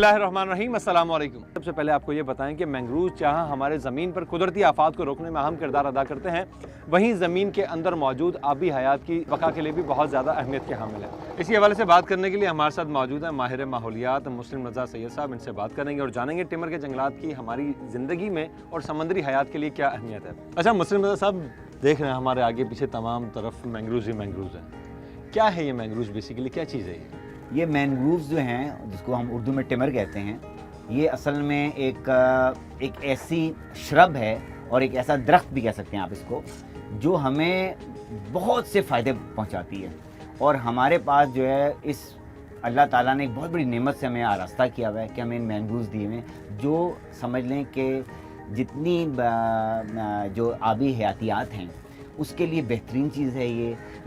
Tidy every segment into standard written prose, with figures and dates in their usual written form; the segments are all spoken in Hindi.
बिस्मिल्लाहिर्रहमानिर्रहीम, अस्सलाम वालेकुम। सबसे पहले आपको ये बताएं कि मैंग्रोव जहाँ हमारे ज़मीन पर कुदरती आफात को रोकने में अहम किरदार अदा करते हैं, वहीं ज़मीन के अंदर मौजूद आबी हयात की बका के लिए भी बहुत ज़्यादा अहमियत के हामिल है। इसी हवाले से बात करने के लिए हमारे साथ मौजूद हैं माहिर माहौलियात मुस्लिम रज़ा सैयद साहब। इनसे बात करेंगे और जानेंगे टिमर के जंगलात की हमारी ज़िंदगी में और समंदरी हयात के लिए क्या अहमियत है। अच्छा मुस्लिम रज़ा साहब, देख रहे हैं हमारे आगे पीछे तमाम तरफ मैंग्रोव्स ही मैंग्रोव्स हैं। क्या है ये मैंग्रोव्स, बेसिकली क्या चीज़ है ये मैंग्रोव्स जो हैं, जिसको हम उर्दू में टिमर कहते हैं, ये असल में एक ऐसी श्रब है और एक ऐसा दरख्त भी कह सकते हैं आप इसको, जो हमें बहुत से फ़ायदे पहुंचाती है। और हमारे पास जो है इस अल्लाह ताला ने एक बहुत बड़ी नेमत से हमें आरास्ता किया हुआ है कि हमें इन मैंग्रोव्स दिए हुए हैं, जो समझ लें कि जितनी जो आबी हयातियात हैं उसके लिए बेहतरीन चीज़ है।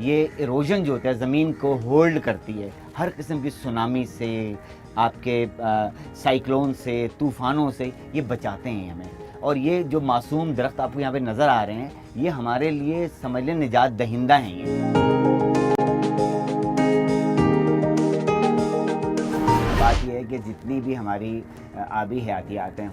ये इरोजन जो होता है ज़मीन को होल्ड करती है, हर किस्म की सुनामी से, आपके साइक्लोन से, तूफ़ानों से ये बचाते हैं हमें। और ये जो मासूम दरख्त आपको यहाँ पे नज़र आ रहे हैं, ये हमारे लिए समझ लें निजात दहिंदा हैं। ये बात यह है कि जितनी भी हमारी आबी हयातियात हैं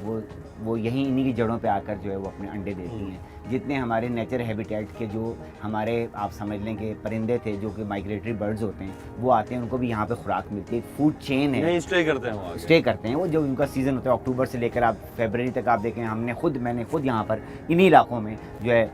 वो यहीं इन्हीं की जड़ों पे आकर जो है वो अपने अंडे देती हैं। जितने हमारे नेचर हैबिटेट के जो हमारे आप समझ लें कि परिंदे थे जो कि माइग्रेटरी बर्ड्स होते हैं, वो आते हैं, उनको भी यहाँ पे खुराक मिलती है। एक फूड चेन है, स्टे करते हैं वो स्टे करते हैं वो। जो उनका सीज़न होता है अक्टूबर से लेकर आप फरवरी तक, आप देखें मैंने खुद यहाँ पर इन्हीं इलाकों में जो है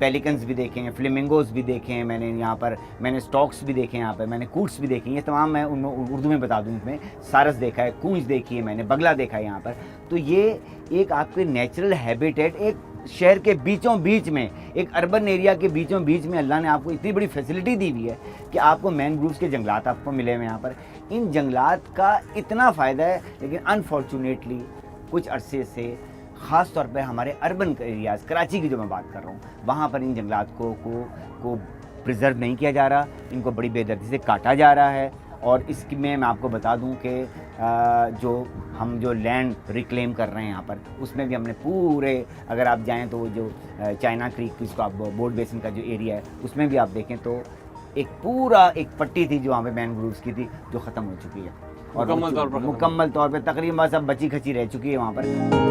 पेलिकन्स भी देखे हैं, फ्लेमिंगोज भी देखे हैं मैंने यहाँ पर, मैंने स्टॉक्स भी देखे हैं यहाँ पर, मैंने कूट्स भी देखे हैं। ये तमाम मैं उनमें उर्दू में बता दूँ, इसमें सारस देखा है, कूंज देखी है मैंने, बगला देखा है यहाँ पर। तो ये एक आपके नेचुरल हैबिटेट, एक शहर के बीचों बीच में, एक अर्बन एरिया के बीचों बीच में अल्लाह ने आपको इतनी बड़ी फैसिलिटी दी हुई है कि आपको मैंग्रोव्स के जंगलात आपको मिले हुए यहाँ पर। इन जंगलात का इतना फ़ायदा है, लेकिन अनफॉर्चुनेटली कुछ अरसे से ख़ास तौर पे हमारे अर्बन एरियाज़, कराची की जो मैं बात कर रहा हूँ, वहाँ पर इन जंगलात को प्रिजर्व नहीं किया जा रहा, इनको बड़ी बेदर्दी से काटा जा रहा है। और इसकी मैं आपको बता दूं कि जो लैंड रिक्लेम कर रहे हैं यहाँ पर, उसमें भी हमने पूरे, अगर आप जाएं तो जो चाइना क्रीक, जिसको आप बोर्ड बेसिन का जो एरिया है, उसमें भी आप देखें तो एक पट्टी थी जो वहाँ पे मैंग्रोव्स की थी, जो ख़त्म हो चुकी है और मुकम्मल तौर पर तकरीबन सब बची खची रह चुकी है वहाँ पर।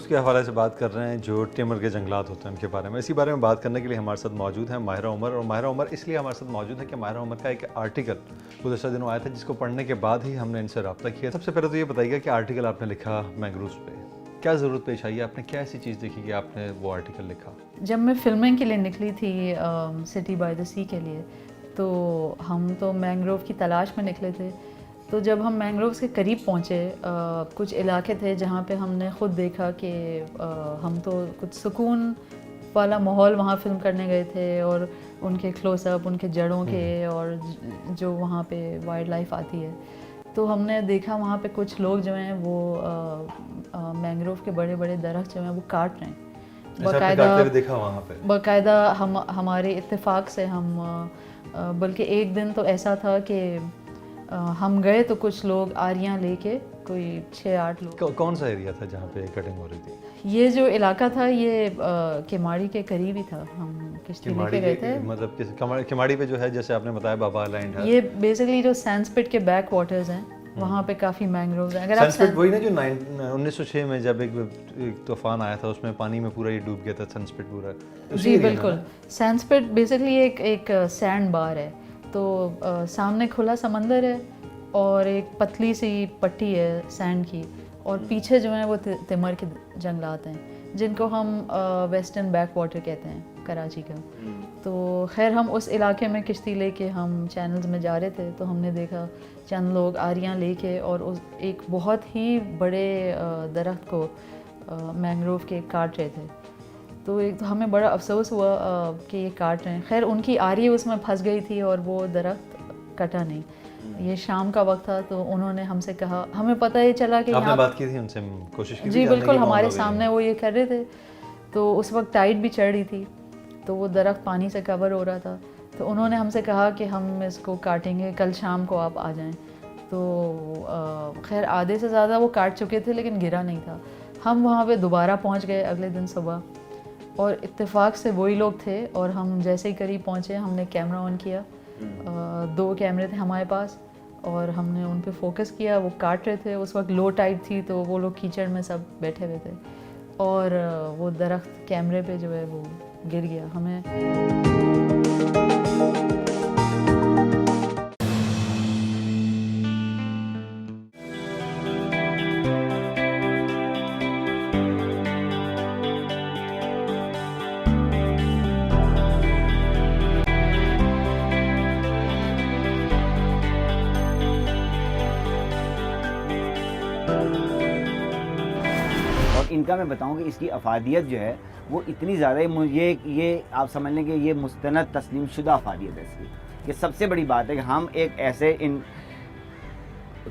के हवाले से बात कर रहे हैं, जो टिमर के जंगलात होते हैं उनके बारे में। इसी बारे में बात करने के लिए हमारे साथ मौजूद हैं माहिरा उमर। और माहिरा उमर इसलिए हमारे साथ मौजूद है कि माहिरा उमर का एक आर्टिकल गुज़श्ता दिनों आया था, जिसको पढ़ने के बाद ही हमने इनसे रब्ता किया। सबसे पहले तो ये बताइएगा कि आर्टिकल आपने लिखा मैंग्रोव्स पे, क्या ज़रूरत पेश आई, आपने क्या ऐसी चीज़ देखी कि आपने वो आर्टिकल लिखा? जब मैं फिल्मिंग के लिए निकली थी सिटी बाय द सी के लिए, तो हम तो मैंग्रोव की तलाश में निकले थे। तो जब हम मैंग्रोव्स के करीब पहुँचे, कुछ इलाके थे जहाँ पे हमने ख़ुद देखा कि हम तो कुछ सुकून वाला माहौल वहाँ फ़िल्म करने गए थे, और उनके क्लोज़अप, उनके जड़ों के, और जो वहाँ पे वाइल्ड लाइफ आती है, तो हमने देखा वहाँ पे कुछ लोग जो हैं वो मैंग्रोव के बड़े बड़े दरख्त जो हैं वो काट रहे हैं बाकायदा। हमारे इत्तेफाक से हम बल्कि एक दिन तो ऐसा था कि हम गए तो कुछ लोग आरियां लेके, कोई 6-8 लोग। कौन सा एरिया था जहाँ पे कटिंग हो रही थी? ये जो इलाका था ये केमाड़ी के करीब ही था। हम किश्ती लेके गए थे। मतलब केमाड़ी पे जो है, जैसे आपने बताया बाबा आइलैंड है, ये बेसिकली जो सैंडस्पिट के बैक वाटर्स हैं, वहाँ पे काफ़ी मैंग्रोव्स हैं। अगर सनस्पिट वही ना जो 1906 में जब एक तूफान आया था, उसमें पानी में पूरा ये डूब गया था सनस्पिट पूरा। जी बिल्कुल। सैंडस्पिट बेसिकली एक सैंड बार है। तो सामने खुला समंदर है और एक पतली सी पट्टी है सैंड की, और पीछे जो है वो तिमर के जंगलात हैं, जिनको हम वेस्टर्न बैक वाटर कहते हैं कराची का। तो खैर हम उस इलाके में किश्ती लेके हम चैनल्स में जा रहे थे, तो हमने देखा चंद लोग आरियां लेके और उस एक बहुत ही बड़े दरख्त को मैंग्रोव के काट रहे थे। तो एक तो हमें बड़ा अफसोस हुआ कि ये काट रहे हैं। खैर उनकी आरी उसमें फंस गई थी और वो दरख्त कटा नहीं। ये शाम का वक्त था, तो उन्होंने हमसे कहा, हमें पता ही चला कि आपने बात की थी उनसे, कोशिश की थी? जी बिल्कुल, हमारे सामने वो ये कर रहे थे। तो उस वक्त टाइड भी चढ़ रही थी, तो वो दरख्त पानी से कवर हो रहा था। तो उन्होंने हमसे कहा कि हम इसको काटेंगे, कल शाम को आप आ जाएं। तो खैर आधे से ज़्यादा वो काट चुके थे, लेकिन गिरा नहीं था। हम वहाँ पे दोबारा पहुँच गए अगले दिन सुबह, और इत्तेफाक से वही लोग थे और हम जैसे ही करीब पहुँचे हमने कैमरा ऑन किया। 2 कैमरे थे हमारे पास और हमने उन पे फोकस किया। वो काट रहे थे, उस वक्त लो टाइड थी तो वो लोग कीचड़ में सब बैठे हुए थे और वो दरख्त कैमरे पे जो है वो गिर गया। हमें इनका मैं बताऊं कि इसकी अफादियत जो है वो इतनी ज़्यादा है, ये आप समझ लें कि ये मुस्तनद तस्लीम शुदा अफादियत है इसकी। कि सबसे बड़ी बात है कि हम एक ऐसे इन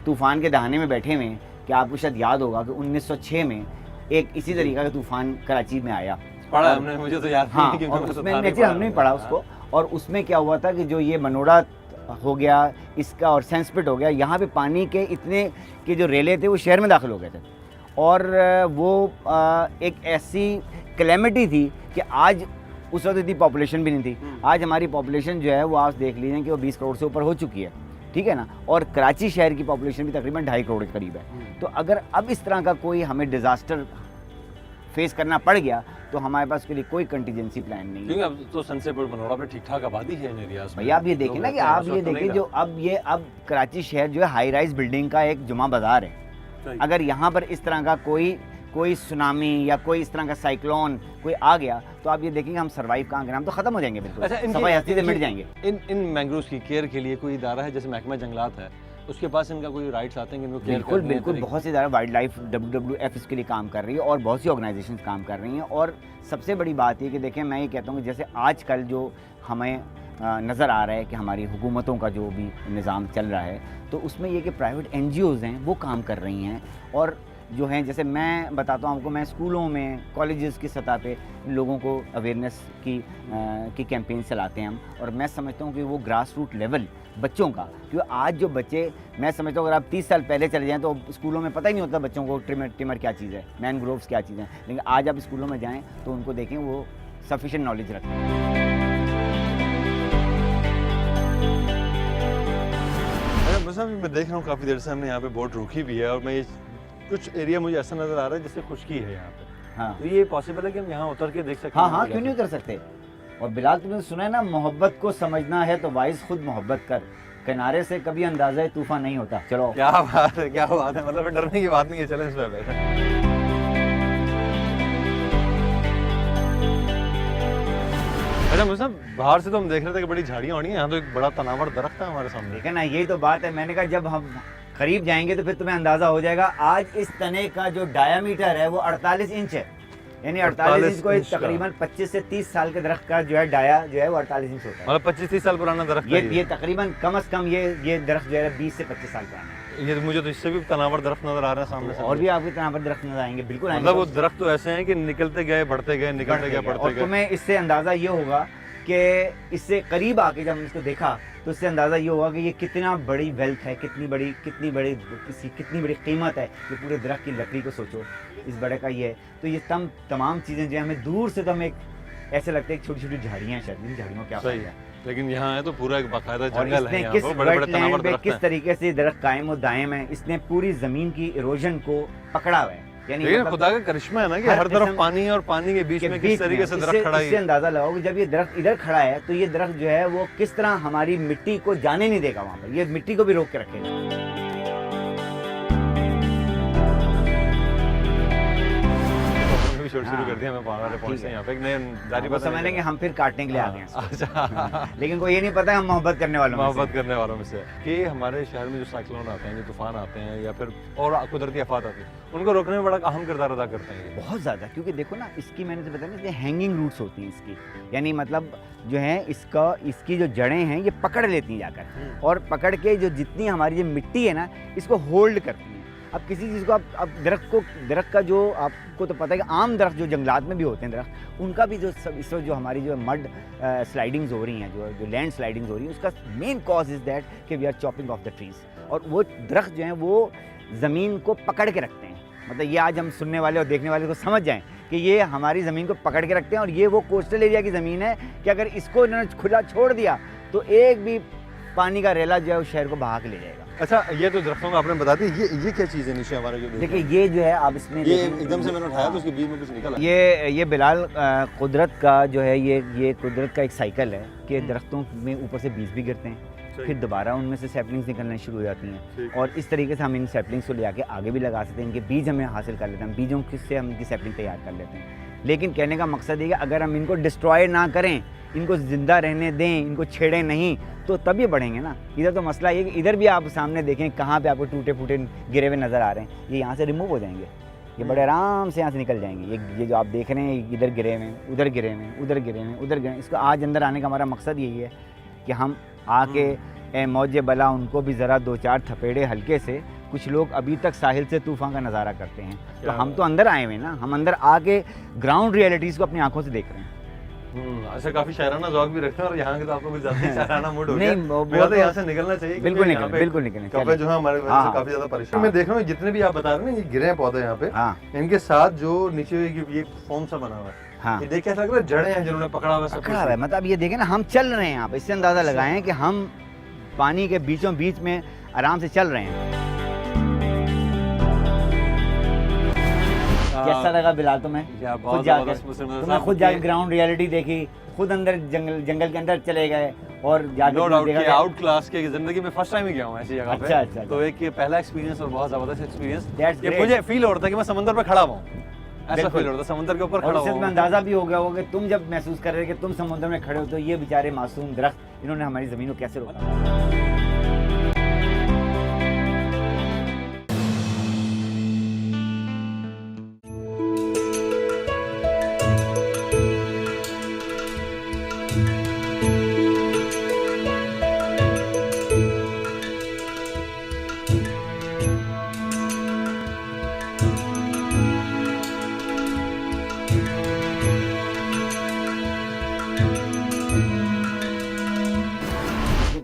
तूफ़ान के दहाने में बैठे हुए हैं कि आपको शायद याद होगा कि 1906 में एक इसी तरीक़ा का तूफ़ान कराची में आया। पढ़ा हमने, मुझे तो याद हाँ, नहीं क्योंकि और मैं तो उसमें था नहीं नेचर हमने पढ़ा उसको। और उसमें क्या हुआ था कि जो ये मनोड़ा हो गया इसका और सेंसपिट हो गया, यहाँ पे पानी के इतने के जो रेले थे वो शहर में दाखिल हो गए थे और वो एक ऐसी क्लेमिटी थी कि आज उस वक्त इतनी पॉपुलेशन भी नहीं थी। आज हमारी पॉपुलेशन जो है वो आप देख लीजिए कि वो 20 करोड़ से ऊपर हो चुकी है, ठीक है ना। और कराची शहर की पॉपुलेशन भी तकरीबन 2.5 करोड़ के करीब है। तो अगर अब इस तरह का कोई हमें डिज़ास्टर फेस करना पड़ गया तो हमारे पास उसके लिए कोई कंटीजेंसी प्लान नहीं है। क्योंकि अब तो सनसेपुर मनोड़ा पे ठीक ठाक आबादी है इन एरियाज में। भैया आप ये देखें ना कि आप ये देखें जो अब कराची शहर जो है हाई राइज बिल्डिंग का एक जुमा बाजार है। अगर यहाँ पर इस तरह का कोई सुनामी या कोई इस तरह का साइक्लोन कोई आ गया तो आप ये देखेंगे हम सर्वाइव कहाँ करें, हम तो खत्म हो जाएंगे बिल्कुल। अच्छा, सफाई हस्ती से मिट जाएंगे। इन मैंग्रोव्स की केयर के लिए कोई इदारा है जैसे महकमा जंगलात है, उसके पास इनका कोई राइट्स आते हैं कि इनको केयर करने? बिल्कुल बहुत सी ज़्यादा वाइल्ड लाइफ WWF इसके लिए काम कर रही है और बहुत सी ऑर्गेनाइजेशन काम कर रही हैं। और सबसे बड़ी बात ये कि देखें मैं ये कहता हूँ कि जैसे आजकल जो हमें नज़र आ रहा है कि हमारी हुकूमतों का जो भी निज़ाम चल रहा है तो उसमें ये कि प्राइवेट NGOs हैं वो काम कर रही हैं और जो हैं जैसे मैं बताता हूँ आपको, मैं स्कूलों में कॉलेजेस की सतह पे लोगों को अवेयरनेस की कैंपेन चलाते हैं हम। और मैं समझता हूँ कि वो ग्रास रूट लेवल बच्चों का, क्योंकि आज जो बच्चे, मैं समझता हूँ अगर आप 30 साल पहले चले जाएँ तो स्कूलों में पता ही नहीं होता बच्चों को ट्रिमर क्या चीज़ है, मैनग्रोव्स क्या चीज़ है। लेकिन आज आप स्कूलों में जाएँ तो उनको देखें वो सफिशेंट नॉलेज रखते हैं। मैं देख रहा हूँ काफ़ी देर से हमने यहाँ पे बोट रोकी भी है और मैं ये कुछ एरिया मुझे ऐसा नज़र आ रहा है जैसे खुशकी है यहाँ पे। हाँ, तो ये पॉसिबल है कि हम यहाँ उतर के देख सकते हैं? हाँ, क्यों नहीं उतर सकते। और बिलाल तुमने सुना है ना, मोहब्बत को समझना है तो वाइज खुद मोहब्बत कर, किनारे से कभी अंदाजा तूफान नहीं होता। चलो क्या बात है, क्या बात है, मतलब डरने की बात नहीं है। चलें इस पे। अच्छा मुझे बाहर से तो हम देख रहे थे कि बड़ी झाड़ियाँ होनी है, यहाँ तो एक बड़ा तनावर दरख्त है हमारे सामने। ठीक है ना, यही तो बात है। मैंने कहा जब हम करीब जाएंगे तो फिर तुम्हें अंदाजा हो जाएगा। आज इस तने का जो डायामीटर है वो 48 इंच है, यानी 48 इंच को तकरीबन 25 से 30 साल के दरख्त का जो है डाया जो है वो 48 इंच होता है। मतलब 25-30 साल पुराना दरख्त ये तकरीबन कम से कम ये दरख्त जो है 20 से 25 साल पुराना है। ये मुझे तो इससे भी तनावर दरख्त नजर आ रहा है सामने से। और भी आपके तनावर दरख्त नजर आएंगे, बिल्कुल। मतलब वो दरख्त तो ऐसे हैं कि निकलते गए बढ़ते गए, निकलते गए बढ़ते और गए। तुम्हें इससे अंदाजा ये होगा कि इससे करीब आके जब हम इसको देखा तो इससे अंदाज़ा ये होगा कि ये कितना बड़ी वेल्थ है, कितनी बड़ी कीमत है। ये पूरे दरख्त की लकड़ी को सोचो, इस बड़े का ये है। तो ये तमाम चीज़ें जो हमें दूर से तो हमें ऐसे लगता है कि छोटी छोटी झाड़ियाँ हैं, शायद इन झाड़ियों क्या सही है, लेकिन यहाँ है तो पूरा एक बाकायदा और जंगल है। इसने किस वेटलैंड पे किस तरीके से दरख्त कायम और दायम है, इसने पूरी ज़मीन की इरोजन को पकड़ा हुआ है। यानी लेकिन खुदा का करिश्मा है ना कि हर तरफ पानी है और पानी के बीच में किस तरीके से दरख्त खड़ा है। इससे अंदाजा लगाओ कि जब ये दरख्त इधर खड़ा है तो ये दरख्त जो है वो किस तरह हमारी मिट्टी को जाने नहीं देगा वहाँ पर, ये मिट्टी को भी रोक के रखेगा। शुरू कर दिया, मैं हमारे पहुंचते हैं यहाँ पे एक नए जारी वो समझ लेंगे हम फिर काटने के लिए आ गए हैं। अच्छा लेकिन कोई ये नहीं पता है हम मोहब्बत करने वालों में से कि हमारे शहर में जो साइक्लोन आते हैं, जो तूफान आते हैं या फिर और कुदरती आफात आती है, उनको रोकने में बड़ा अहम किरदार अदा करते हैं। बहुत ज़्यादा, क्योंकि देखो ना इसकी मैंने तो बताया ना हैंगिंग रूट्स होती हैं इसकी, यानी मतलब जो है इसकी जो जड़ें हैं ये पकड़ लेती हैं जाकर, और पकड़ के जो जितनी हमारी जो मिट्टी है ना इसको होल्ड करती हैं। अब किसी चीज़ को अब दरख्त का जो आपको तो पता है कि आम दरख्त जो जंगलात में भी होते हैं दरख्त, उनका भी जो इस वक्त जो हमारी जो मड स्लाइडिंग्स हो रही हैं, जो लैंड स्लाइडिंग्स हो रही हैं, उसका मेन कॉज इज़ दैट कि we are chopping off the trees. और वो दरख्त जो हैं वो ज़मीन को पकड़ के रखते हैं। मतलब ये आज हम सुनने वाले और देखने वाले को समझ जाएं कि ये हमारी ज़मीन को पकड़ के रखते हैं और ये वो कोस्टल एरिया की ज़मीन है कि अगर इसको इन्होंने खुला छोड़ दिया तो एक भी पानी का रेला जो है उस शहर को बहा के ले जाएगा। अच्छा, ये तो दरख्तों का आपने बता दी, ये क्या चीज़ है नीचे हमारे जो देखिए ये जो है आप इसमें ये एकदम से मैंने उठाया तो उसके बीच में कुछ निकला। ये बिलाल कुदरत का जो है ये कुदरत का एक साइकिल है कि दरख्तों में ऊपर से बीज भी गिरते हैं, फिर दोबारा उनमें से सैपलिंग्स निकलना शुरू हो जाती हैं और इस तरीके से हम इन सैपलिंग्स को ले आके आगे भी लगा सकते हैं। इनके बीज हमें हासिल कर लेते हैं, बीजों से हम इनकी सैपलिंग तैयार कर लेते हैं। लेकिन कहने का मकसद ये कि अगर हम इनको डिस्ट्रॉय ना करें, इनको ज़िंदा रहने दें, इनको छेड़ें नहीं, तो तब ये बढ़ेंगे ना। इधर तो मसला ये कि इधर भी आप सामने देखें कहाँ पे आपको टूटे फूटे गिरे हुए नज़र आ रहे हैं, ये यहाँ से रिमूव हो जाएंगे, ये बड़े आराम से यहाँ से निकल जाएंगे। ये जो आप देख रहे हैं इधर गिरे हुए, उधर गिरे हुए, उधर गिरे हुए, उधर गिरे। इसको आज अंदर आने का हमारा मकसद यही है कि हम आके मौजे बला उनको भी ज़रा 2-4 थपेड़े हल्के से। कुछ लोग अभी तक साहिल से तूफ़ान का नज़ारा करते हैं, तो हम तो अंदर आए हुए हैं ना, हम अंदर आके ग्राउंड रियलिटीज़ को अपनी आंखों से देख रहे हैं। अच्छा, काफी शायराना ज़ौक़ भी रखते हैं और यहाँ के तो आपको कुछ ज़्यादा ही शायराना मूड हो गया। नहीं, वो तो यहाँ से निकलना चाहिए। बिल्कुल निकलें। कपड़े जो है हमारे वजह से काफी ज़्यादा परेशान। मैं देख रहा हूँ जितने भी आप बता रहे हैं ये गिरे हैं पौधे यहाँ पे, इनके साथ जो नीचे ये फॉर्म सा बना हुआ है, हाँ, ये देख कैसा लग रहा है, जड़ें हैं जिन्होंने पकड़ा हुआ है। मतलब ये देखें ना, हम चल रहे हैं यहाँ पे, इससे अंदाज़ा लगाएं कि हम पानी के बीचों बीच में आराम से चल रहे हैं। कैसा लगा बिलाल तुम्हें? खुद जाके ग्राउंड रियलिटी देखी, खुद अंदर जंगल के अंदर चले गए और जाके आउट क्लास के जिंदगी में फर्स्ट टाइम ही गया हूँ ऐसी जगह पे। अच्छा। तो एक पहला एक्सपीरियंस और बहुत जबरदस्त एक्सपीरियंस। ये मुझे फील हो रहा था कि मैं समंदर पे खड़ा हूँ, ऐसा फील हो रहा था समंदर के ऊपर खड़ा हूँ। में अंदाजा भी हो गया होगा कि तुम जब महसूस कर रहे कि तुम समुद्र में खड़े हो तो ये बेचारे मासूम दरख्त इन्होंने हमारी ज़मीन को कैसे रोका।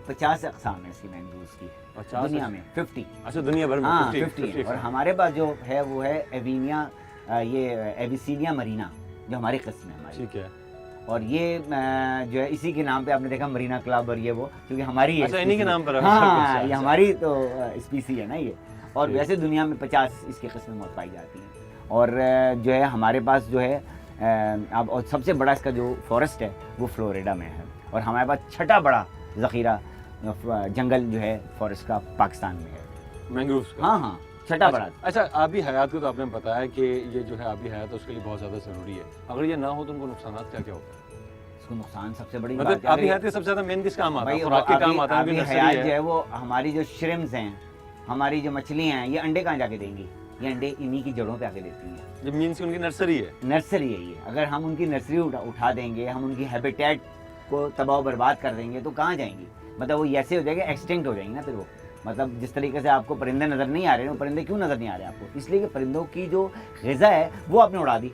पचास अक़साम है इसकी मैंग्रोव्स की 50 दुनिया में 50। अच्छा, दुनिया भर में 50 और हमारे पास जो है वो है एविनिया, ये एविसीनिया मरीना जो हमारी किस्म है हमारी। ठीक है। और ये जो है इसी के नाम पे आपने देखा मरीना क्लब और ये वो, क्योंकि हमारी अच्छा इन्हीं के नाम पर है। हाँ, ये हमारी तो स्पीसी है ना ये। और वैसे दुनिया में 50 इसकी किस्में मौत पाई जाती हैं। और जो है हमारे पास जो है अब और सबसे बड़ा इसका जो फॉरेस्ट है वो फ्लोरिडा में है और हमारे पास छठा बड़ा ज़ख़ीरा जंगल जो है फॉरेस्ट का पाकिस्तान में है, मैंग्रोव्स का। हाँ, छठा बड़ा। अच्छा, आबी हयात को तो आपने बताया कि ये जो है आबी हयात उसके लिए बहुत ज़्यादा ज़रूरी है, अगर ये ना हो तो उनको नुकसान क्या क्या होता है? इसको नुकसान सबसे बड़ी मतलब आबी हयात के सबसे ज़्यादा मेन किस काम आता है? खुराक के काम आता है। आबी हयात जो है वो हमारी जो श्रिम्स हैं, हमारी जो मछलियाँ हैं, ये अंडे कहाँ जाके देंगी? ये अंडे इन्हीं की जड़ों पे आके देती हैं। ये मीन्स उनकी नर्सरी है। नर्सरी है ये। अगर हम उनकी नर्सरी उठा देंगे, हम उनकी हैबिटेट को तबाह बर्बाद कर देंगे तो कहाँ जाएंगी? मतलब वो ऐसे हो जाएगा, एक्सटिंक्ट हो जाएंगी ना फिर वो। मतलब जिस तरीके से आपको परिंदे नज़र नहीं आ रहे हैं, वो परिंदे क्यों नज़र नहीं आ रहे हैं आपको? इसलिए कि परिंदों की जो ग़िज़ा है वो आपने उड़ा दी।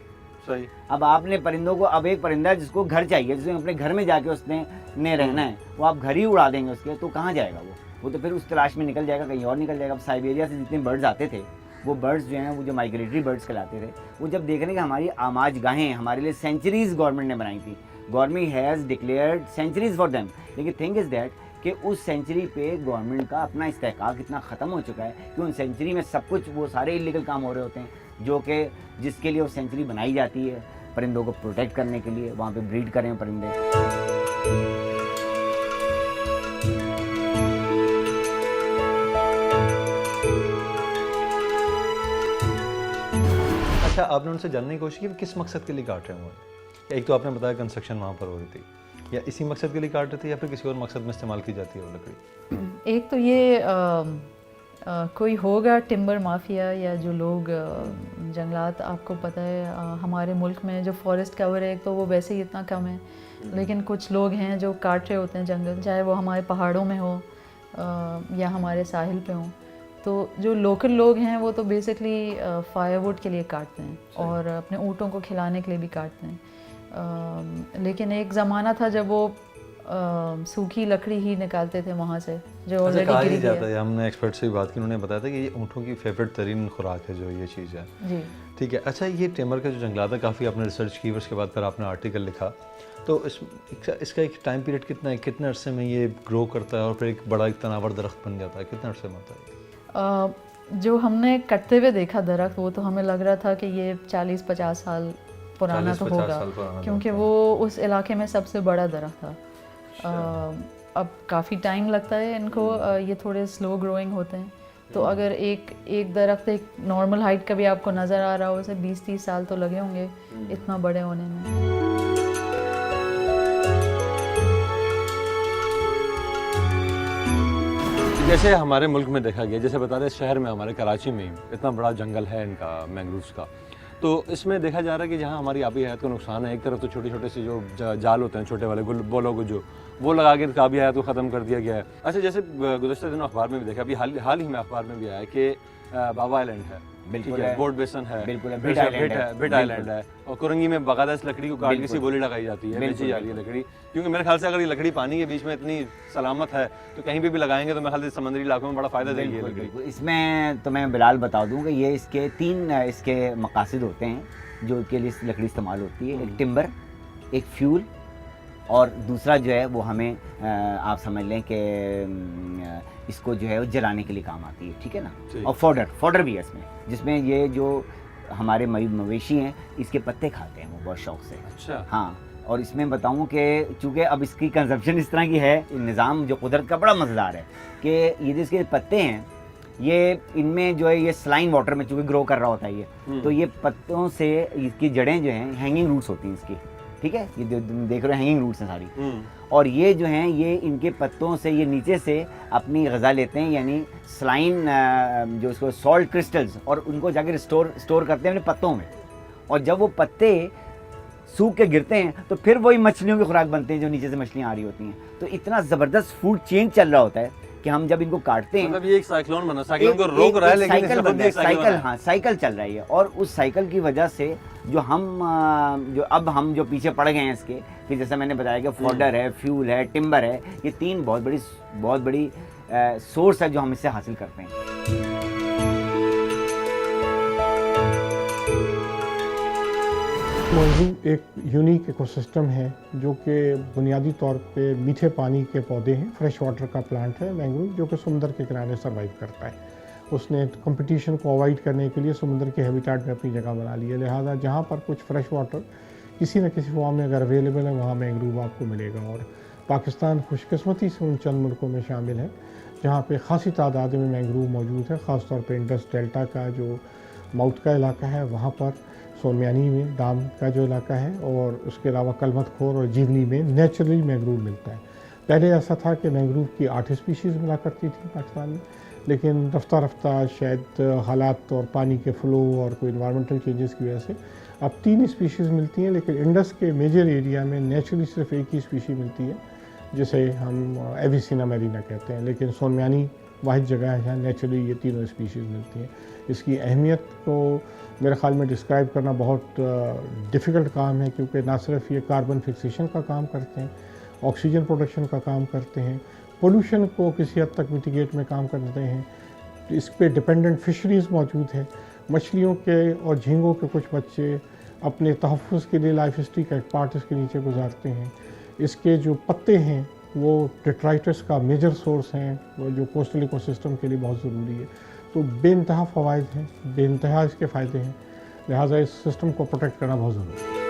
सही। अब आपने परिंदों को, अब एक परिंदा जिसको घर चाहिए, जिसमें अपने घर में जाके उसने रहना है, वो आप घर ही उड़ा देंगे उसके, तो कहाँ जाएगा वो तो फिर उस तलाश में निकल जाएगा, कहीं और निकल जाएगा। अब साइबेरिया से जितने बर्ड्स आते थे, वो बर्ड्स जो हैं वो जो माइग्रेटरी बर्ड्स कहलाते थे, वो जब देख रहे हैं कि हमारी आमाज गाहें हमारे लिए सेंचुरीज़ गवर्नमेंट ने बनाई थी, government has declared centuries for them, लेकिन थिंग इज़ दैट कि उस सेंचुरी पे गवर्नमेंट का अपना इस्तेहकाक इतना ख़त्म हो चुका है कि उन सेंचुरी में सब कुछ वो सारे इलीगल काम हो रहे होते हैं जो कि जिसके लिए वो सेंचुरी बनाई जाती है परिंदों को प्रोटेक्ट करने के लिए, वहाँ पे ब्रीड करें परिंदे। अच्छा, आपने उनसे जानने की कोशिश की किस मकसद के लिए काट रहे हैं? एक तो आपने बताया कंस्ट्रक्शन वहाँ पर हो रही थी, या इसी मकसद के लिए काट रहे थे या फिर किसी और मकसद में इस्तेमाल की जाती है वो लकड़ी? एक तो ये कोई होगा टिम्बर माफिया या जो लोग जंगलात, आपको पता है हमारे मुल्क में जो फॉरेस्ट कवर है तो वो वैसे ही इतना कम है, लेकिन कुछ लोग हैं जो काट रहे होते हैं जंगल, चाहे वो हमारे पहाड़ों में हो या हमारे साहिल पे हो। तो जो लोकल लोग हैं वो तो बेसिकली फायरवुड के लिए काटते हैं और अपने ऊँटों को खिलाने के लिए भी काटते हैं। लेकिन एक ज़माना था जब वो सूखी लकड़ी ही निकालते थे वहाँ से जो अच्छा, ऑलरेडी कहा ही गिरी जाता है। है, हमने एक्सपर्ट से भी बात की, उन्होंने बताया था कि ये ऊँटों की फेवरेट तरीन खुराक है जो ये चीज़ है। जी। ठीक है। अच्छा, ये टिम्बर का जो जंगलात है, काफ़ी आपने रिसर्च की, उसके बाद फिर आपने आर्टिकल लिखा, तो इसका एक टाइम पीरियड कितना है, कितने अरसे में ये ग्रो करता है और फिर एक बड़ा एक तनावर दरख्त बन जाता है, कितने अरसे में होता है? जो हमने कटते हुए देखा दरख्त, वो तो हमें लग रहा था कि ये 40-50 साल पुराना तो 40-50 होगा, साल पुराना क्योंकि दरख्त वो उस इलाके में सबसे बड़ा दरख्त था। अब काफ़ी टाइम लगता है इनको, ये थोड़े स्लो ग्रोइंग होते हैं, तो अगर एक दरख्त एक नॉर्मल हाइट का भी आपको नज़र आ रहा हो, उसे 20-30 साल तो लगे होंगे इतना बड़े होने में। जैसे हमारे मुल्क में देखा गया, जैसे बता दें शहर में हमारे कराची में इतना बड़ा जंगल है इनका मैंग्रोव्स का, तो इसमें देखा जा रहा है कि जहाँ हमारी आबी हयात को नुकसान है, एक तरफ तो छोटे छोटे से जो जाल होते हैं छोटे वाले बोलो को, जो वो लगा के आबी हयात को ख़त्म कर दिया गया है। अच्छा, जैसे गुज़श्ता दिनों अखबार में भी देखा, अभी हाल ही में अखबार में भी आया कि बाबा आइलैंड है, बिल्कुल ठीक है, है, बोर्ड बेसन है, बिल्कुल है, भिट आइलैंड है, और कुरंगी में बाकायदा इस लकड़ी को काट के सी बोली लगाई जाती है, बेची जा रही है लकड़ी, क्योंकि मेरे ख्याल से अगर ये लकड़ी पानी के बीच में इतनी सलामत है तो कहीं पे भी लगाएंगे तो मेरे ख्याल से समुद्री इलाकों में बड़ा फ़ायदा देगी ये लकड़ी। इसमें तो मैं बिलाल बता दूं कि ये इसके 3 इसके मकासद होते हैं जो के लिए लकड़ी इस्तेमाल होती है। एक टिम्बर, एक फ्यूल, और दूसरा जो है वो हमें आप समझ लें कि इसको जो है वो जलाने के लिए काम आती है, ठीक है ना। और फॉडर भी है इसमें, जिसमें ये जो हमारे मवेशी हैं इसके पत्ते खाते हैं वो बहुत शौक से। अच्छा। हाँ, और इसमें बताऊं कि चूँकि अब इसकी कंजप्शन इस तरह की है, निज़ाम जो कुदरत का बड़ा मज़ेदार है कि ये जो इसके पत्ते हैं, ये इनमें जो है ये सलाइन वाटर में चूँकि ग्रो कर रहा होता है ये, तो ये पत्तों से इसकी जड़ें जो हैं हैंगिंग रूट्स होती हैं इसकी, ठीक है, ये देख रहे हो हैंगिंग रूट्स हैं सारी, और ये जो हैं ये इनके पत्तों से ये नीचे से अपनी ग़िज़ा लेते हैं, यानी सलाइन जो इसको सॉल्ट क्रिस्टल्स, और उनको जाकर स्टोर करते हैं अपने पत्तों में, और जब वो पत्ते सूख के गिरते हैं तो फिर वही मछलियों की खुराक बनते हैं जो नीचे से मछलियाँ आ रही होती हैं। तो इतना ज़बरदस्त फूड चेन चल रहा होता है कि हम जब इनको काटते हैं, मतलब ये एक साइक्लोन बना, साइक्लोन को रोक रहा है, लेकिन साइकिल बन रहा है, साइकिल, हाँ, साइकिल चल रही है, और उस साइकिल की वजह से जो हम जो पीछे पड़ गए हैं इसके, कि जैसा मैंने बताया कि फॉडर है, फ्यूल है, टिम्बर है, ये 3 बहुत बड़ी सोर्स है जो हम इससे हासिल करते हैं। मैंग्रोव एक यूनिक इकोसिस्टम है जो कि बुनियादी तौर पे मीठे पानी के पौधे हैं, फ्रेश वाटर का प्लांट है मैंग्रोव, जो कि समुद्र के किनारे सर्वाइव करता है। उसने कंपटीशन को अवॉइड करने के लिए समुद्र के हैबिटेट में अपनी जगह बना ली है, लिहाजा जहाँ पर कुछ फ्रेश वाटर किसी न किसी फॉर्म में अगर अवेलेबल है वहाँ मैंग्रोव आपको मिलेगा। और पाकिस्तान खुशकिस्मती से उन चंद मुल्कों में शामिल है जहाँ पे ख़ासी तादाद में मैंग्रोव मौजूद है, ख़ास तौर पे इंडस डेल्टा का जो माउथ का इलाका है वहाँ पर, सोनमियानी में दाम का जो इलाका है, और उसके अलावा कलमत खोर और जीवनी में नेचुरली मैंग्रोव मिलता है। पहले ऐसा था कि मैंग्रोव की 8 स्पीशीज़ मिला करती थी पाकिस्तान में, लेकिन रफ्ता रफ्ता शायद हालात और पानी के फ़्लो और कोई इन्वायरमेंटल चेंजेस की वजह से अब 3 स्पीशीज़ मिलती हैं, लेकिन इंडस के मेजर एरिया में नेचुरली सिर्फ एक ही स्पीशी मिलती है जिसे हम एविसिना मैरिना कहते हैं, लेकिन सोनमियानी वाहिद जगह है जहाँ नेचुरली ये तीनों स्पीशीज़ मिलती हैं। इसकी अहमियत को मेरे ख़्याल में डिस्क्राइब करना बहुत डिफ़िकल्ट काम है, क्योंकि ना सिर्फ ये कार्बन फिक्सेशन का काम करते हैं, ऑक्सीजन प्रोडक्शन का काम करते हैं, पोल्यूशन को किसी हद तक मिटिगेट में काम करते हैं। इस पे डिपेंडेंट फिशरीज़ मौजूद है, मछलियों के और झींगों के कुछ बच्चे अपने तहफ़्फ़ुज़ के लिए लाइफ हिस्ट्री का एक पार्ट इसके नीचे गुजारते हैं। इसके जो पत्ते हैं वो डेट्राइटस का मेजर सोर्स हैं, वो जो कोस्टल इकोसिस्टम के लिए बहुत ज़रूरी है। तो बेइंतहा फ़वाइद हैं, बेइंतहा इसके फ़ायदे हैं, लिहाजा इस सिस्टम को प्रोटेक्ट करना बहुत ज़रूरी है।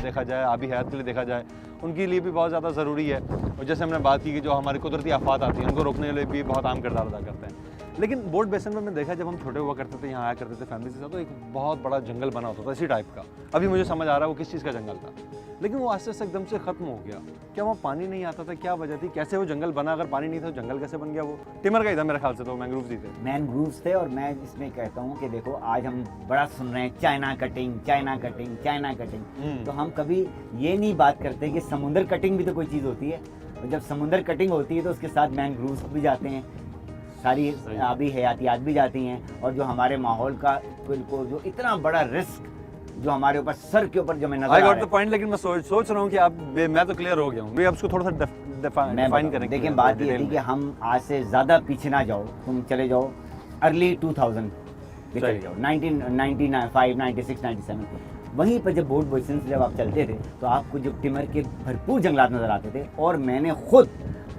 देखा जाए, आबी हयात के लिए देखा जाए, उनके लिए भी बहुत ज़्यादा ज़रूरी है। और जैसे हमने बात की कि जो हमारी कुदरती आफात आती हैं उनको रोकने के लिए भी बहुत अहम किरदार अदा करते हैं। लेकिन बोट बेसन में मैंने देखा जब हम छोटे हुआ करते थे, यहाँ आया करते थे फैमिली के साथ, तो एक बहुत बड़ा जंगल बना होता था इसी टाइप का। अभी मुझे समझ आ रहा है वो किस चीज़ का जंगल था, लेकिन वो आस्ते आस्ते एकदम से ख़त्म हो गया। क्या वहाँ पानी नहीं आता था, क्या वजह थी, कैसे वो जंगल बना? अगर पानी नहीं था तो जंगल कैसे बन गया? वो टिमर का ही था मेरे ख्याल से, तो मैंग्रोव्स ही थे। मैनग्रूव्स थे। और मैं इसमें कहता हूँ कि देखो आज हम बड़ा सुन रहे हैं China cutting, China cutting, China cutting, तो हम कभी ये नहीं बात करते कि समुद्र कटिंग भी तो कोई चीज़ होती है। और जब समुद्र कटिंग होती है तो उसके साथ मैनग्रूव्स भी जाते हैं, सारी आबी हयातियात भी जाती हैं। और जो हमारे माहौल का को जो इतना बड़ा रिस्क जो हमारे ऊपर सर के ऊपर जो मैं नजर आई आ गॉट रहा द पॉइंट, लेकिन मैं सोच रहा हूँ कि आप मैं तो क्लियर हो गया हूँ, अब इसको थोड़ा सा डिफाइन करें। देखिए बात ये थी कि हम आज से ज़्यादा पीछे ना जाओ, तुम चले जाओ अर्ली 2000 पे चले जाओ, 1995, 96, 97। वहीं पर जब बोट बेसन से जब आप चलते थे तो आपको जो टिमर के भरपूर जंगलात नज़र आते थे। और मैंने खुद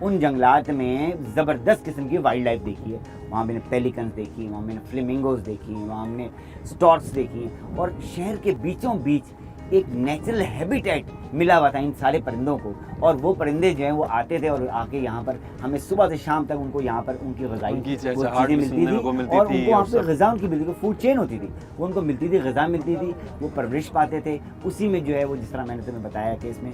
उन जंगलात में ज़बरदस्त किस्म की वाइल्ड लाइफ देखी है। वहाँ मैंने पेलिकन्स देखी, वहाँ मैंने फ्लेमिंगोज देखी, वहाँ हमने स्टॉर्क्स देखी। और शहर के बीचों बीच एक नेचुरल हैबिटेट मिला हुआ था इन सारे परिंदों को। और वो परिंदे जो हैं वो आते थे और आके यहाँ पर हमें सुबह से शाम तक उनको यहाँ पर उनकी ग़िज़ाई चीज़ें मिलती थी। और उनको वहाँ पर ग़िज़ा उनकी मिलती थी, फूड चेन होती थी, वो उनको मिलती थी, ग़िज़ा मिलती थी, वो परवरिश पाते थे। उसी में जो है वो जिस तरह मैंने तुम्हें बताया कि इसमें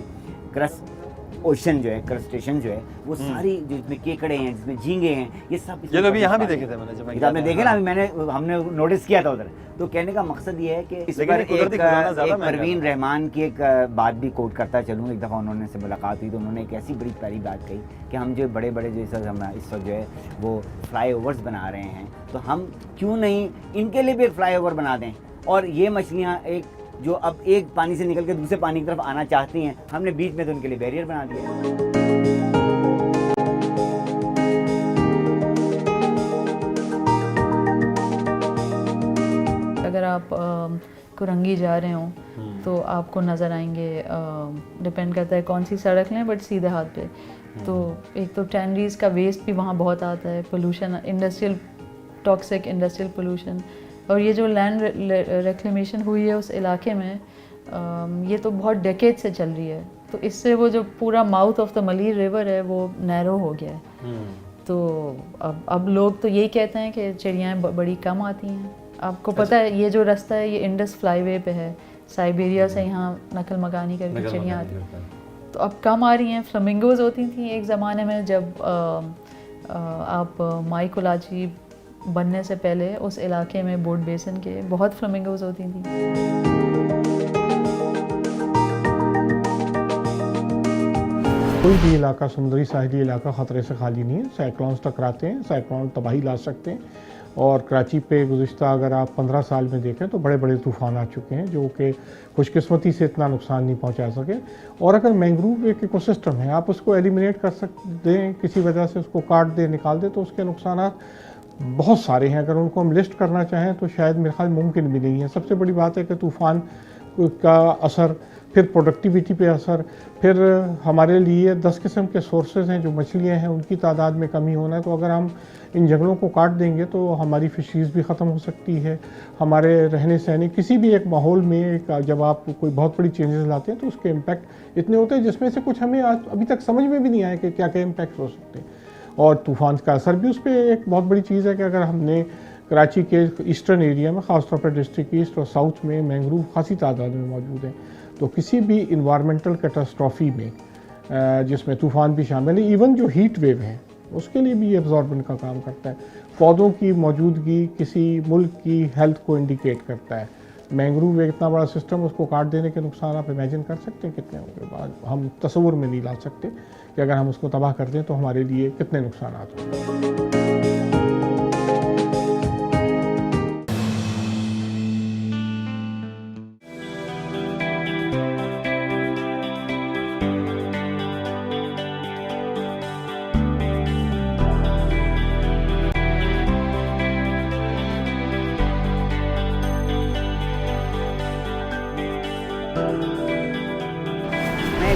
ओशन जो है, क्रस्टेशन जो है, वो सारी जो इसमें केकड़े हैं, जिसमें झींगे हैं, ये सब ये तो अभी यहाँ भी देखे थे मैंने, जब आपने देखे ना, अभी हमने नोटिस किया था उधर। तो कहने का मकसद ये है कि इस पर एक परवीन रहमान की एक बात भी कोट करता चलूँ। एक दफ़ा उन्होंने से मुलाकात हुई तो उन्होंने एक ऐसी बड़ी प्यारी बात कही कि हम जो बड़े बड़े जो इस वक्त जो है वो फ्लाईओवर्स बना रहे हैं, तो हम क्यों नहीं इनके लिए भी एक फ्लाईओवर बना दें। और ये मछलियाँ एक जो अब एक पानी से निकल के दूसरे पानी की तरफ आना चाहती हैं, हमने बीच में तो उनके लिए बैरियर बना दिया। अगर आप कुरंगी जा रहे हो तो आपको नज़र आएंगे, डिपेंड करता है कौन सी सड़क लें, बट सीधे हाथ पे। तो एक तो टैनरीज का वेस्ट भी वहाँ बहुत आता है, pollution, industrial toxic industrial pollution. और ये जो लैंड रिक्लेमेशन हुई है उस इलाके में, ये तो बहुत डेकेड से चल रही है। तो इससे वो जो पूरा mouth of the Malir river है वो नैरो हो गया है। तो अब लोग तो यही कहते हैं कि चिड़ियाँ बड़ी कम आती हैं। आपको पता है ये जो रास्ता है ये इंडस फ्लाईवे पे है, साइबेरिया से यहाँ नकल मकानी करके चिड़ियाँ आती हैं, तो अब कम आ रही हैं। फ्लेमिंगोज होती थी एक ज़माने में, जब आप माइकोलाची बनने से पहले उस इलाके में बोट बेसन के बहुत फ्लेमिंगोज होती थी। कोई भी इलाका, समुद्री साहिली इलाका ख़तरे से खाली नहीं है। साइक्लोन्स टकराते हैं, साइक्लोन तबाही ला सकते हैं। और कराची पे गुज़िश्ता अगर आप 15 साल में देखें तो बड़े बड़े तूफ़ान आ चुके हैं जो कि खुशकिस्मती से इतना नुकसान नहीं पहुंचा सके। और अगर मैंग्रोव एक इकोसिस्टम है, आप उसको एलिमिनेट कर सकते हैं, किसी वजह से उसको काट दें, निकाल दें, तो उसके नुकसानात बहुत सारे हैं। अगर उनको हम लिस्ट करना चाहें तो शायद मेरे ख्याल मुमकिन भी नहीं है। सबसे बड़ी बात है कि तूफ़ान का असर, फिर प्रोडक्टिविटी पे असर, फिर हमारे लिए 10 किस्म के सोर्सेज हैं, जो मछलियाँ हैं उनकी तादाद में कमी होना है। तो अगर हम इन जंगलों को काट देंगे तो हमारी फिशरीज़ भी ख़त्म हो सकती है। हमारे रहने सहने किसी भी एक माहौल में जब आप कोई बहुत बड़ी चेंजेस लाते हैं तो उसके इम्पैक्ट इतने होते हैं जिसमें से कुछ हमें अभी तक समझ में भी नहीं आया कि क्या क्या इम्पैक्ट हो सकते हैं। और तूफ़ान का असर भी उस पर एक बहुत बड़ी चीज़ है कि अगर हमने कराची के ईस्टर्न एरिया में, ख़ासतौर पर डिस्ट्रिक्ट ईस्ट और साउथ में मैंग्रोव खासी तादाद में मौजूद हैं, तो किसी भी इन्वायरमेंटल कैटास्ट्रॉफी में, जिसमें तूफ़ान भी शामिल है, इवन जो हीट वेव है उसके लिए भी ये एब्जॉर्बेंट का काम करता है। पौधों की मौजूदगी किसी मुल्क की हेल्थ को इंडिकेट करता है। मैंग्रोव एक इतना बड़ा सिस्टम, उसको काट देने के नुकसान आप इमेजिन कर सकते हैं कितने होंगे। बाद हम तस्वुर में नहीं ला सकते कि अगर हम उसको तबाह कर दें तो हमारे लिए कितने नुकसान होंगे।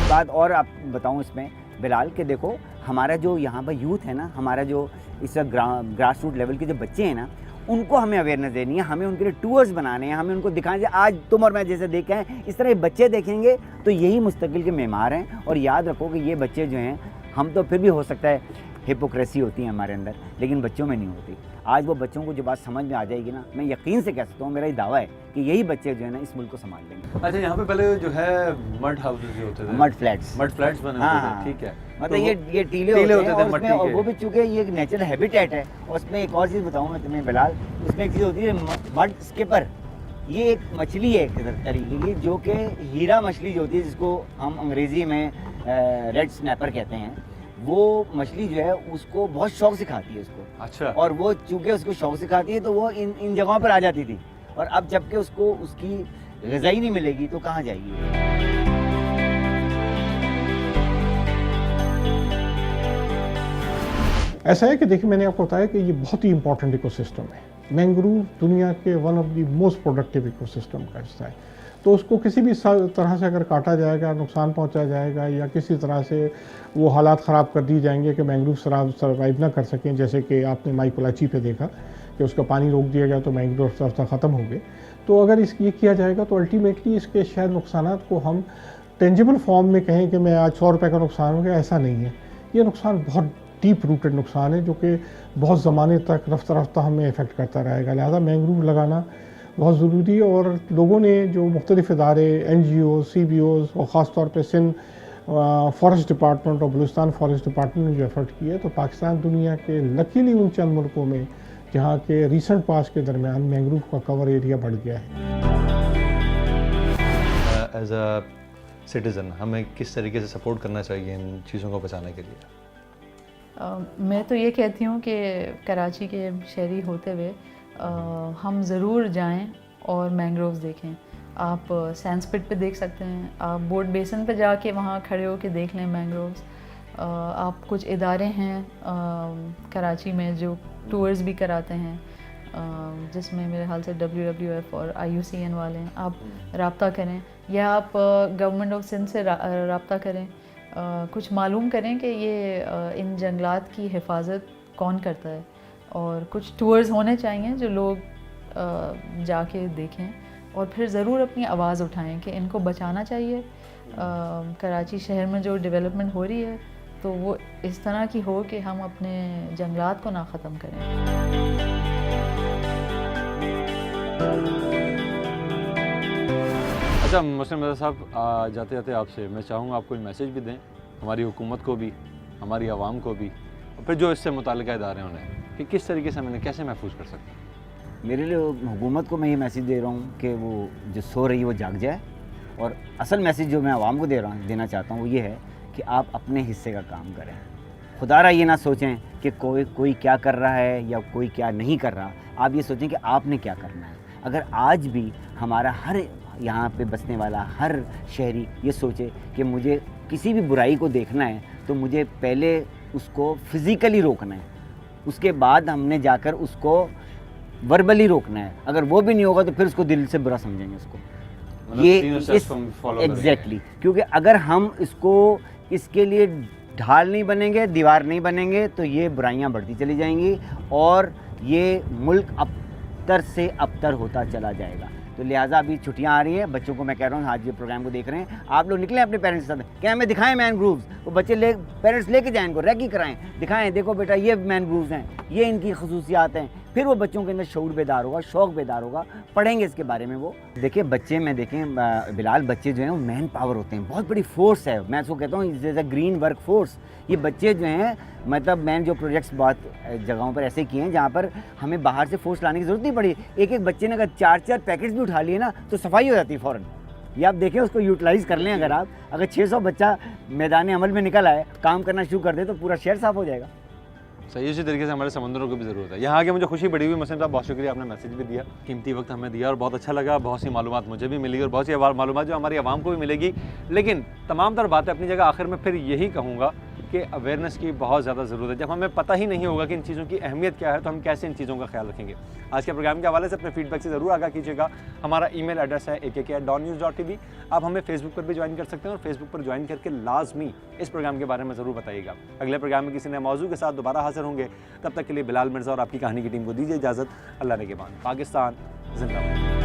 बात और आप बताऊं इसमें बिलाल कि देखो हमारा जो यहाँ पर यूथ है ना, हमारा जो इस ग्रास रूट लेवल के जो बच्चे हैं ना, उनको हमें अवेयरनेस देनी है, हमें उनके लिए टूर्स बनाने हैं, हमें उनको दिखाएं। आज तुम और मैं जैसे देखे हैं, इस तरह बच्चे देखेंगे तो यही मुस्तकिल के मेमार हैं। और याद रखो कि ये बच्चे जो हैं, हम तो फिर भी हो सकता है हिपोक्रेसी होती है हमारे अंदर, लेकिन बच्चों में नहीं होती। आज वो बच्चों को जो बात समझ में आ जाएगी ना, मैं यकीन से कह सकता हूँ, मेरा ये दावा है कि यही बच्चे जो है ना इस मुल्क को संभाल लेंगे। अच्छा, यहाँ पे पहले जो है मड हाउसेस जो होते थे, मड फ्लैट्स बने होते थे, ठीक है। मतलब तो ये टीले होते थे मट्टी के, और वो भी चूंकि ये एक नेचुरल हैबिटेट है। और उसमें एक और चीज़ बताऊँ मैं तुम्हें बिलाल, उसमें एक चीज़ होती है मड स्किपर। ये एक मछली है एक तरीके की, जो कि हीरा मछली जो होती है, जिसको हम अंग्रेज़ी में रेड स्नैपर कहते हैं, वो मछली जो है उसको बहुत शौक से खाती है उसको। अच्छा। और वो चूंकि उसको शौक से खाती है तो वो इन जगहों पर आ जाती थी, और अब जबकि उसको उसकी ग़िज़ाई नहीं मिलेगी तो कहाँ जाएगी। ऐसा है कि देखिए, मैंने आपको बताया कि ये बहुत ही इंपॉर्टेंट इकोसिस्टम है। मैंग्रोव दुनिया के one of the most productive ecosystem का हिस्सा है। तो उसको किसी भी तरह से अगर काटा जाएगा, नुकसान पहुंचा जाएगा, या किसी तरह से वो हालात ख़राब कर दिए जाएंगे कि मैंग्रोव सर्वाइव ना कर सकें, जैसे कि आपने माई कोलाची पे देखा कि उसका पानी रोक दिया गया तो मैंग्रोव ख़त्म हो गए। तो अगर ये किया जाएगा तो अल्टीमेटली इसके शायद नुकसानात को हम टेंजिबल फॉर्म में कहें कि मैं आज 100 रुपये का नुकसान हो गया, ऐसा नहीं है। ये नुकसान बहुत डीप रूटेड नुकसान है, जो कि बहुत ज़माने तक रफ्ता रफ्ता हमें इफ़ेक्ट करता रहेगा। लिहाजा मैंग्रोव लगाना बहुत ज़रूरी है, और लोगों ने जो मुख्तलिफ़ इदारे, NGO, CBOs और ख़ास तौर पे सिंध फॉरेस्ट डिपार्टमेंट और बलूचिस्तान फॉरेस्ट डिपार्टमेंट ने जो एफर्ट किए, तो पाकिस्तान दुनिया के लकीली उन चंद मुल्कों में जहाँ के रिसेंट पास के दरमियान मैंग्रोव का कवर एरिया बढ़ गया है। एज अ सिटीज़न हमें किस तरीके से सपोर्ट करना चाहिए इन चीज़ों को बचाने के लिए? मैं तो ये कहती हूँ कि कराची के शहरी होते हुए हम ज़रूर जाएं और मैंग्रोव्स देखें। आप सैंडस्पिट पे देख सकते हैं, आप बोट बेसन पे जाके वहाँ खड़े होके देख लें मैंग्रोव्स। आप कुछ इदारे हैं कराची में जो टूर्स भी कराते हैं, जिसमें मेरे ख्याल से WWF और IUCN वाले हैं। आप रब्ता करें, या आप गवर्नमेंट ऑफ सिंध से रब्ता करें, कुछ मालूम करें कि ये इन जंगलात की हिफाजत कौन करता है। और कुछ टूर्स होने चाहिए जो लोग जाके देखें, और फिर ज़रूर अपनी आवाज़ उठाएं कि इनको बचाना चाहिए। कराची शहर में जो डेवलपमेंट हो रही है तो वो इस तरह की हो कि हम अपने जंगलात को ना ख़त्म करें। अच्छा मुस्लिम रज़ा साहब, जाते जाते आपसे मैं चाहूँगा आप कोई मैसेज भी दें हमारी हुकूमत को भी, हमारी आवाम को भी, और फिर जो इससे मुताल्लिक़ इदारे हैं उन्हें, कि किस तरीके से हमें कैसे महफूज कर सकते हैं। मेरे लिए हुकूमत को मैं ये मैसेज दे रहा हूँ कि वो जो सो रही है वो जाग जाए, और असल मैसेज जो मैं आवाम को देना चाहता हूँ वो ये है कि आप अपने हिस्से का काम करें। खुदारा ये ना सोचें कि कोई क्या कर रहा है या कोई क्या नहीं कर रहा, आप ये सोचें कि आपने क्या करना है। अगर आज भी हमारा हर यहाँ पे बसने वाला हर शहरी ये सोचे कि मुझे किसी भी बुराई को देखना है तो मुझे पहले उसको फिज़िकली रोकना है, उसके बाद हमने जाकर उसको वर्बली रोकना है। अगर वो भी नहीं होगा तो फिर उसको दिल से बुरा समझेंगे उसको। ये एग्जैक्टली, क्योंकि अगर हम इसके लिए ढाल नहीं बनेंगे, दीवार नहीं बनेंगे, तो ये बुराइयां बढ़ती चली जाएंगी और ये मुल्क अबतर से अबतर होता चला जाएगा। तो लिहाजा अभी छुट्टियां आ रही हैं, बच्चों को मैं कह रहा हूँ, आज ये प्रोग्राम को देख रहे हैं, आप लोग निकलें अपने पेरेंट्स के साथ, क्या हमें दिखाएं मैनग्रूव्स, वो बच्चे पेरेंट्स लेके जाएं, इनको रेकी कराएं, दिखाएं, देखो बेटा ये मैनग्रूव्स हैं, ये इनकी खसूसियात हैं। फिर वो बच्चों के अंदर शऊर बेदार होगा, शौक़ बेदार होगा, पढ़ेंगे इसके बारे में। वो देखिए बच्चे में देखें बिलाल, बच्चे जो हैं वो मैन पावर होते हैं, बहुत बड़ी फोर्स है। मैं इसको कहता हूँ जैसे ग्रीन वर्क फोर्स। ये बच्चे जो हैं, मतलब मैंने जो प्रोजेक्ट्स बहुत जगहों पर ऐसे किए हैं जहाँ पर हमें बाहर से फोर्स लाने की ज़रूरत नहीं पड़ी। एक बच्चे ने अगर 4 पैकेट्स भी उठा लिए ना तो सफाई हो जाती है फ़ौरन। ये आप देखें, उसको यूटिलाइज़ कर लें। अगर 600 बच्चा मैदान अमल में निकल आए, काम करना शुरू कर दे, तो पूरा शहर साफ़ हो जाएगा। सही इसी तरीके से हमारे समंदरों को भी ज़रूरत है। यहाँ आके मुझे खुशी बड़ी हुई। मसलन साहब बहुत शुक्रिया, आपने मैसेज भी दिया, कीमती वक्त हमें दिया और बहुत अच्छा लगा। बहुत सी मालूमात मुझे भी मिली और बहुत सी मालूमात जो हमारी आवाम को भी मिलेगी। लेकिन तमाम तर बातें अपनी जगह। आखिर में फिर यही कहूँगा कि अवेयरनेस की बहुत ज़्यादा ज़रूरत है। जब हमें पता ही नहीं होगा कि इन चीज़ों की अहमियत क्या है तो हम कैसे इन चीज़ों का ख्याल रखेंगे। आज के प्रोग्राम के हवाले से अपने फीडबैक से ज़रूर आगाह कीजिएगा। हमारा ईमेल एड्रेस है akk@dawnnews.tv। आप हमें फेसबुक पर भी ज्वाइन कर सकते हैं और फेसबुक पर ज्वाइन करके लाजमी इस प्रोग्राम के बारे में ज़रूर बताइएगा। अगले प्रोग्राम में किसी नए मौजू के साथ दोबारा हाजिर होंगे। तब तक के लिए बिलाल मिर्ज़ा और आपकी कहानी की टीम को दीजिए इजाज़त। अल्लाह ने के बाद। पाकिस्तान जिंदाबाद।